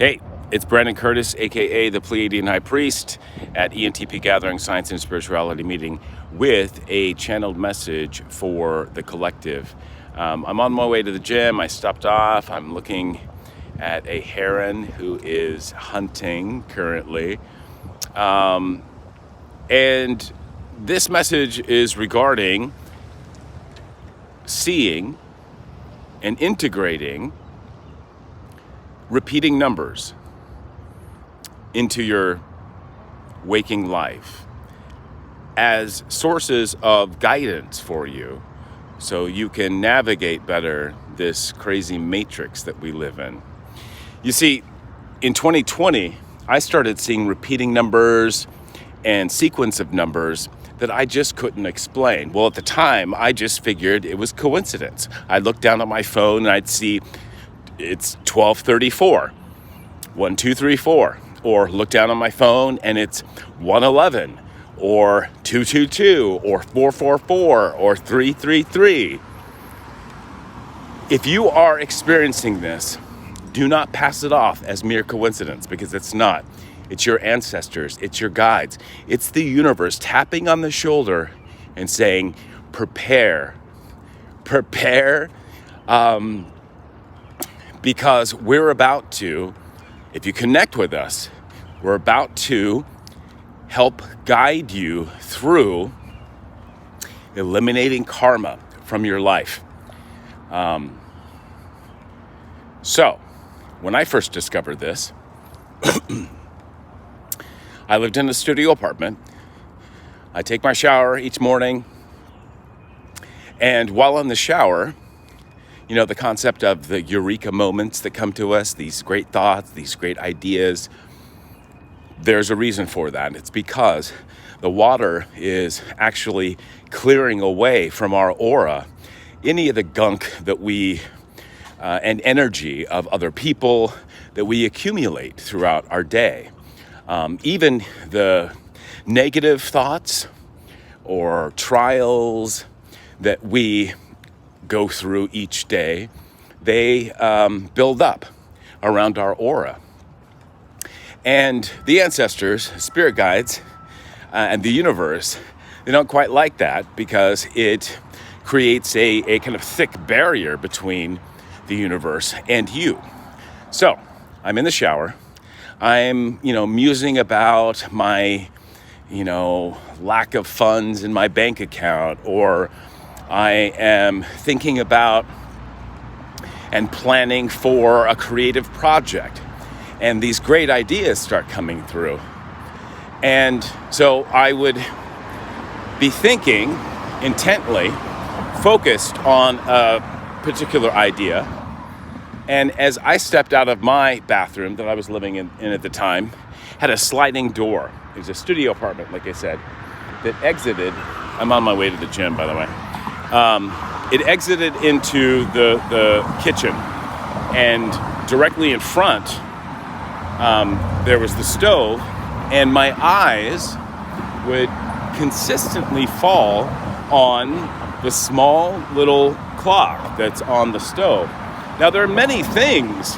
Hey, it's Brandon Curtis, aka the Pleiadian High Priest, at ENTP Gathering Science and Spirituality meeting with a channeled message for the collective. I'm on my way to the gym. I stopped off. I'm looking at a heron who is hunting currently. And this message is regarding seeing and integrating repeating numbers into your waking life as sources of guidance for you so you can navigate better this crazy matrix that we live in. You see, in 2020, I started seeing repeating numbers and sequence of numbers that I just couldn't explain. Well, at the time, I just figured it was coincidence. I'd look down at my phone and I'd see it's 12:34, 1234, or look down on my phone and it's 111, or 222, or 444, or 333. If you are experiencing this, do not pass it off as mere coincidence, because it's not. It's your ancestors, it's your guides, it's the universe tapping on the shoulder and saying, prepare, because we're about to, if you connect with us, we're about to help guide you through eliminating karma from your life. So, when I first discovered this, I lived in a studio apartment. I take my shower each morning, and while in the shower, you know, the concept of the eureka moments that come to us, these great thoughts, these great ideas, there's a reason for that. It's because the water is actually clearing away from our aura any of the gunk that we, and energy of other people that we accumulate throughout our day. Even the negative thoughts or trials that we go through each day, they build up around our aura. And the ancestors, spirit guides, and the universe, they don't quite like that, because it creates a kind of thick barrier between the universe and you. So I'm in the shower. I'm, musing about my, lack of funds in my bank account, or I am thinking about and planning for a creative project, and these great ideas start coming through. And so I would be thinking intently, focused on a particular idea. And as I stepped out of my bathroom that I was living in at the time, had a sliding door. It was a studio apartment, like I said, that exited. I'm on my way to the gym, by the way. It exited into the kitchen, and directly in front, there was the stove, and my eyes would consistently fall on the small little clock that's on the stove. Now, there are many things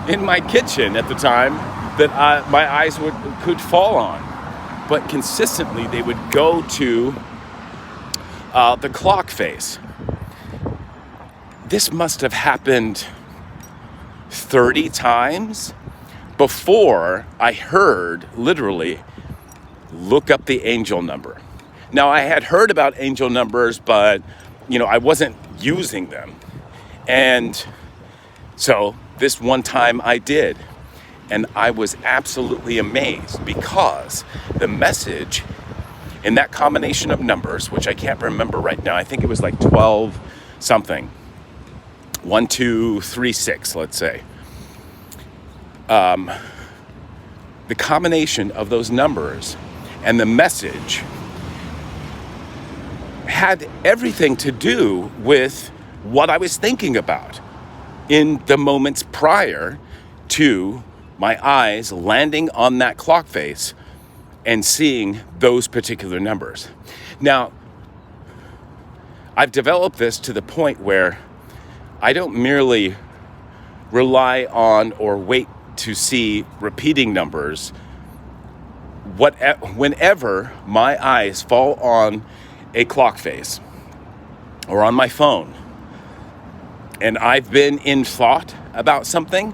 in my kitchen at the time that my eyes could fall on, but consistently they would go to the clock face. This must have happened 30 times before I heard, literally, look up the angel number. Now, I had heard about angel numbers, but, I wasn't using them. And so this one time I did, and I was absolutely amazed, because the message in that combination of numbers, which I can't remember right now, I think it was like 12 something, 1, 2, 3, 6, let's say. The combination of those numbers and the message had everything to do with what I was thinking about in the moments prior to my eyes landing on that clock face and seeing those particular numbers. Now, I've developed this to the point where I don't merely rely on or wait to see repeating numbers whenever my eyes fall on a clock face or on my phone, and I've been in thought about something.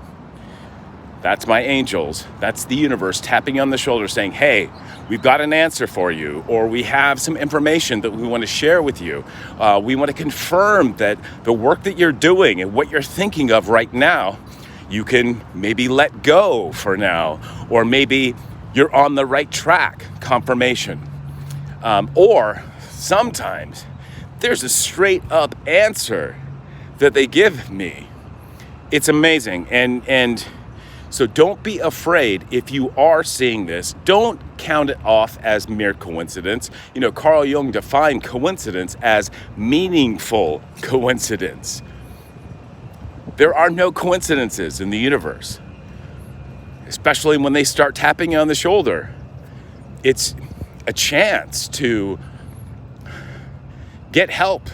That's my angels. That's the universe tapping on the shoulder saying, hey, we've got an answer for you, or we have some information that we want to share with you. We want to confirm that the work that you're doing and what you're thinking of right now, you can maybe let go for now, or maybe you're on the right track, confirmation. Or sometimes there's a straight up answer that they give me. It's amazing. And so don't be afraid if you are seeing this. Don't count it off as mere coincidence. You know, Carl Jung defined coincidence as meaningful coincidence. There are no coincidences in the universe, especially when they start tapping you on the shoulder. It's a chance to get help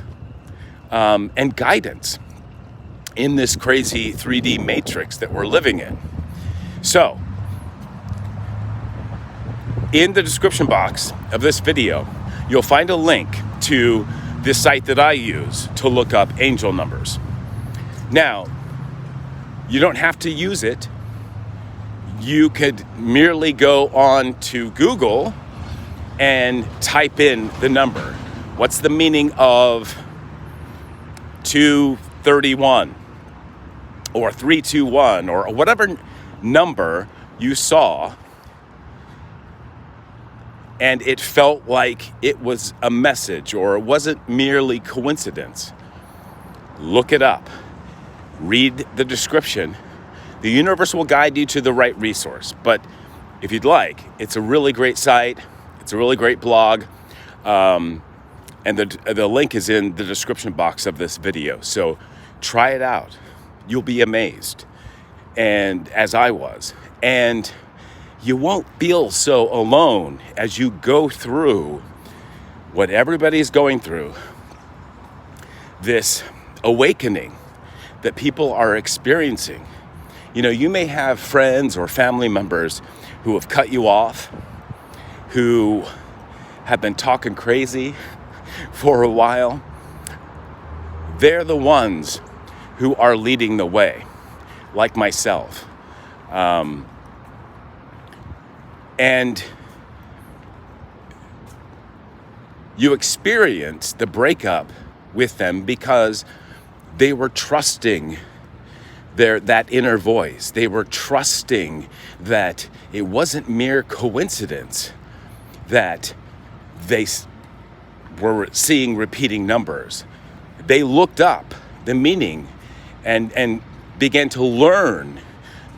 and guidance in this crazy 3D matrix that we're living in. So, in the description box of this video, you'll find a link to this site that I use to look up angel numbers. Now, you don't have to use it. You could merely go on to Google and type in the number. What's the meaning of 231 or 321 or whatever number you saw, and it felt like it was a message or it wasn't merely coincidence? Look it up. Read the description. The universe will guide you to the right resource. But if you'd like, it's a really great site. It's a really great blog. And the link is in the description box of this video. So try it out. You'll be amazed. And as I was. And you won't feel so alone as you go through what everybody's going through. This awakening that people are experiencing. You know, you may have friends or family members who have cut you off, who have been talking crazy for a while. They're the ones who are leading the way, like myself. And you experience the breakup with them because they were trusting that inner voice. They were trusting that it wasn't mere coincidence that they were seeing repeating numbers. They looked up the meaning and began to learn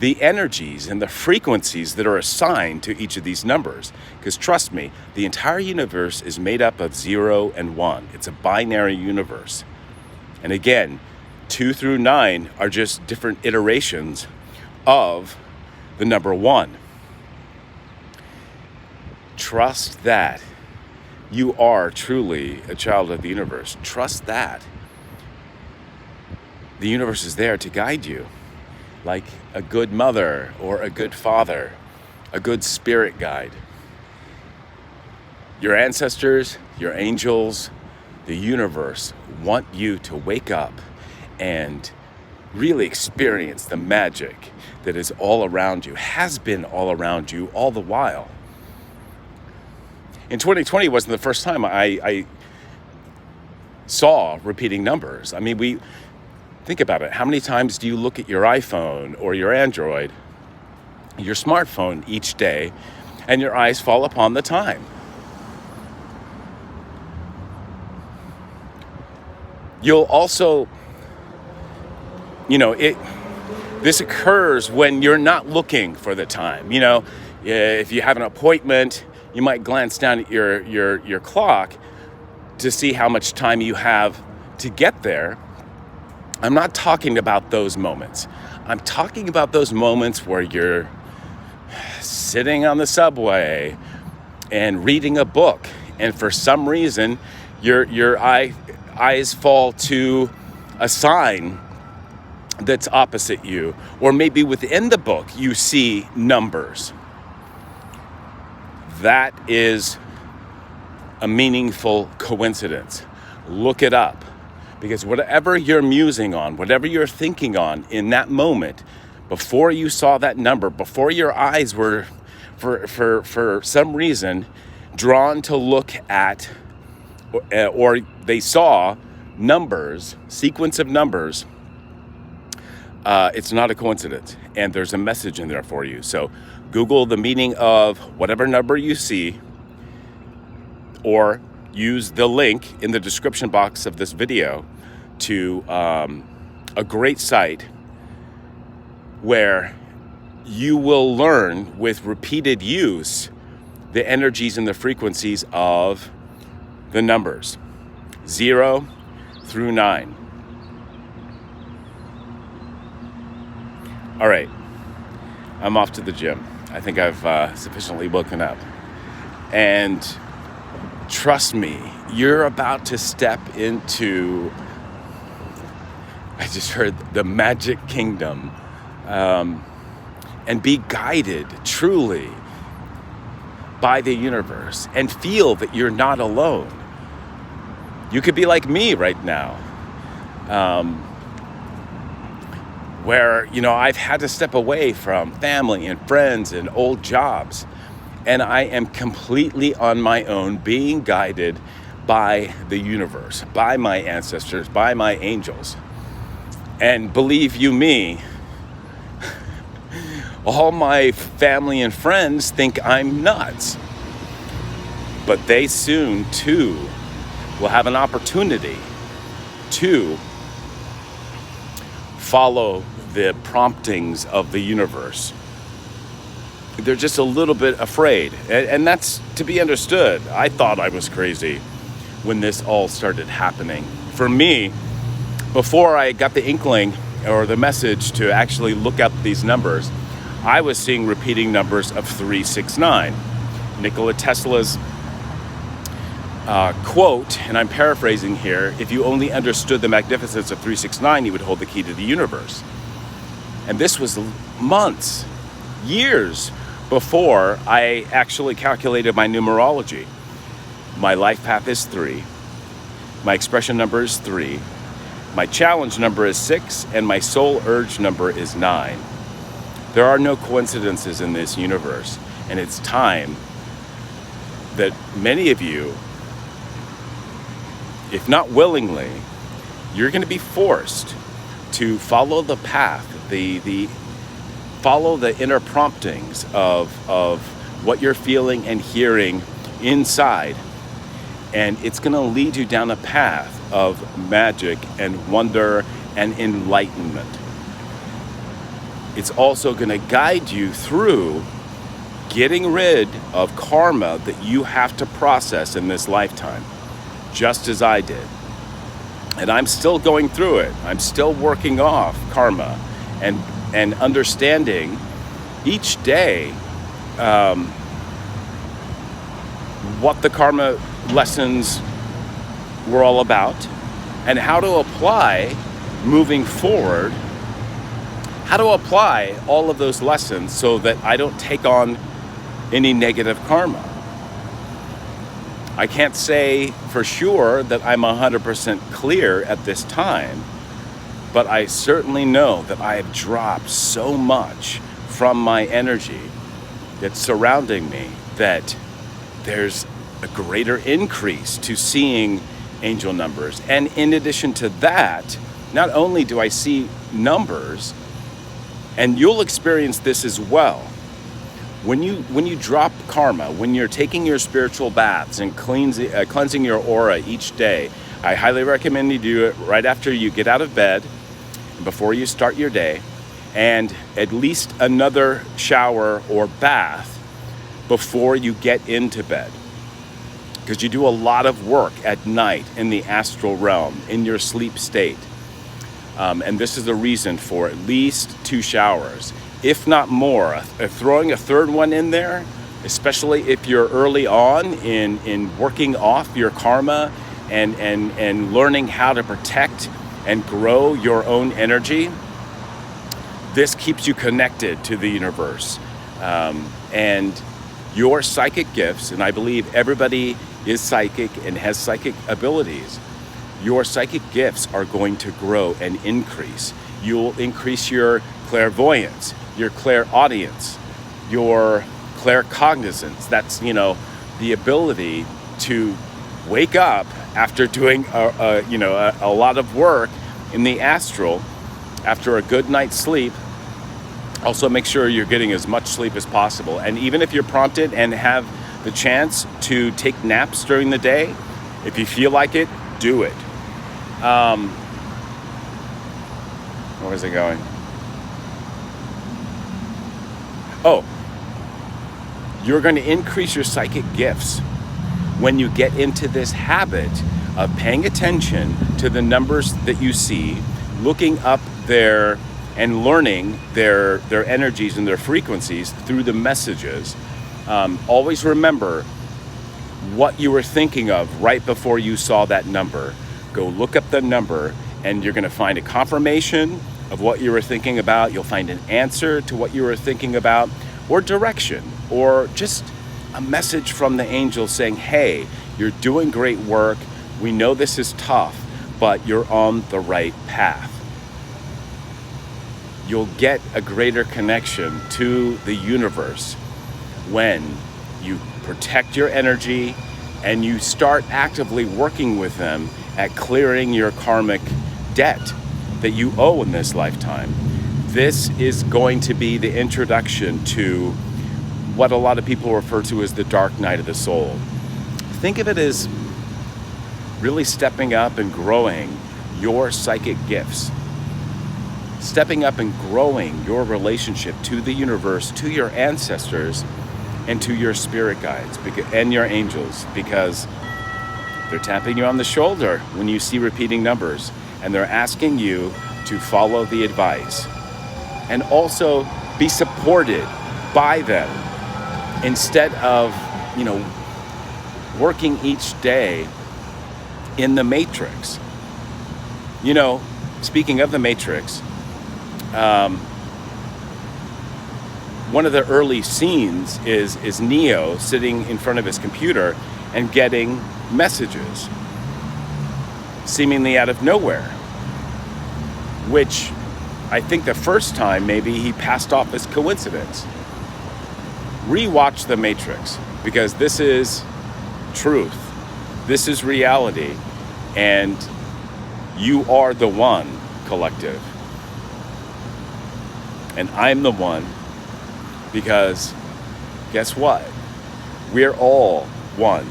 the energies and the frequencies that are assigned to each of these numbers. Because trust me, the entire universe is made up of 0 and 1. It's a binary universe. And again, 2 through 9 are just different iterations of the number 1. Trust that you are truly a child of the universe. Trust that the universe is there to guide you, like a good mother or a good father, a good spirit guide. Your ancestors, your angels, the universe want you to wake up and really experience the magic that is all around you, has been all around you all the while. In 2020 wasn't the first time I saw repeating numbers. I mean, think about it. How many times do you look at your iPhone or your Android, your smartphone each day, and your eyes fall upon the time? You'll also, this occurs when you're not looking for the time. You know, if you have an appointment, you might glance down at your clock to see how much time you have to get there. I'm not talking about those moments. I'm talking about those moments where you're sitting on the subway and reading a book, and for some reason, your eyes fall to a sign that's opposite you, or maybe within the book you see numbers. That is a meaningful coincidence. Look it up, because whatever you're musing on, whatever you're thinking on in that moment, before you saw that number, before your eyes were, for some reason, drawn to look at, or they saw numbers, sequence of numbers, it's not a coincidence, and there's a message in there for you. So Google the meaning of whatever number you see, or use the link in the description box of this video to a great site where you will learn with repeated use the energies and the frequencies of the numbers 0 through 9. All right, I'm off to the gym. I think I've sufficiently woken up. And trust me, you're about to step into, I just heard, the magic kingdom, and be guided truly by the universe and feel that you're not alone. You could be like me right now, where, I've had to step away from family and friends and old jobs, and I am completely on my own, being guided by the universe, by my ancestors, by my angels. And believe you me, all my family and friends think I'm nuts. But they soon, too, will have an opportunity to follow the promptings of the universe. They're just a little bit afraid, and that's to be understood. I thought I was crazy when this all started happening. For me, before I got the inkling or the message to actually look up these numbers, I was seeing repeating numbers of 369. Nikola Tesla's quote, and I'm paraphrasing here, if you only understood the magnificence of 369, you would hold the key to the universe. And this was months, years before I actually calculated my numerology. My life path is 3. My expression number is 3. My challenge number is 6, and my soul urge number is 9. There are no coincidences in this universe, and it's time that many of you, if not willingly, you're going to be forced to follow the path, follow the inner promptings of what you're feeling and hearing inside. And it's going to lead you down a path of magic and wonder and enlightenment. It's also going to guide you through getting rid of karma that you have to process in this lifetime, just as I did. And I'm still going through it. I'm still working off karma and understanding each day what the karma lessons were all about and how to apply moving forward, how to apply all of those lessons so that I don't take on any negative karma. I can't say for sure that I'm 100% clear at this time, but I certainly know that I have dropped so much from my energy that's surrounding me that there's a greater increase to seeing angel numbers. And in addition to that, not only do I see numbers, and you'll experience this as well, when you drop karma, when you're taking your spiritual baths and cleansing your aura each day, I highly recommend you do it right after you get out of bed, before you start your day, and at least another shower or bath before you get into bed. Because you do a lot of work at night in the astral realm, in your sleep state. And this is the reason for at least 2 showers, if not more. Throwing a third one in there, especially if you're early on in working off your karma and learning how to protect and grow your own energy, this keeps you connected to the universe. And your psychic gifts, and I believe everybody is psychic and has psychic abilities, your psychic gifts are going to grow and increase. You'll increase your clairvoyance, your clairaudience, your claircognizance. That's, the ability to wake up after doing a lot of work in the astral after a good night's sleep. Also make sure you're getting as much sleep as possible. And even if you're prompted and have the chance to take naps during the day, if you feel like it, do it. Where was it going? Oh, you're going to increase your psychic gifts when you get into this habit of paying attention to the numbers that you see, looking up their and learning their energies and their frequencies through the messages. Always remember what you were thinking of right before you saw that number. Go look up the number and you're gonna find a confirmation of what you were thinking about. You'll find an answer to what you were thinking about, or direction, or just a message from the angels saying, hey, you're doing great work. We know this is tough, but you're on the right path. You'll get a greater connection to the universe when you protect your energy and you start actively working with them at clearing your karmic debt that you owe in this lifetime. This is going to be the introduction to what a lot of people refer to as the dark night of the soul. Think of it as really stepping up and growing your psychic gifts. Stepping up and growing your relationship to the universe, to your ancestors, and to your spirit guides and your angels, because they're tapping you on the shoulder when you see repeating numbers, and they're asking you to follow the advice and also be supported by them instead of, working each day in the matrix. Speaking of the matrix, one of the early scenes is Neo sitting in front of his computer and getting messages seemingly out of nowhere, which I think the first time maybe he passed off as coincidence. Rewatch The Matrix, because this is truth. This is reality, and you are the one, collective. And I'm the one, because guess what? We're all one.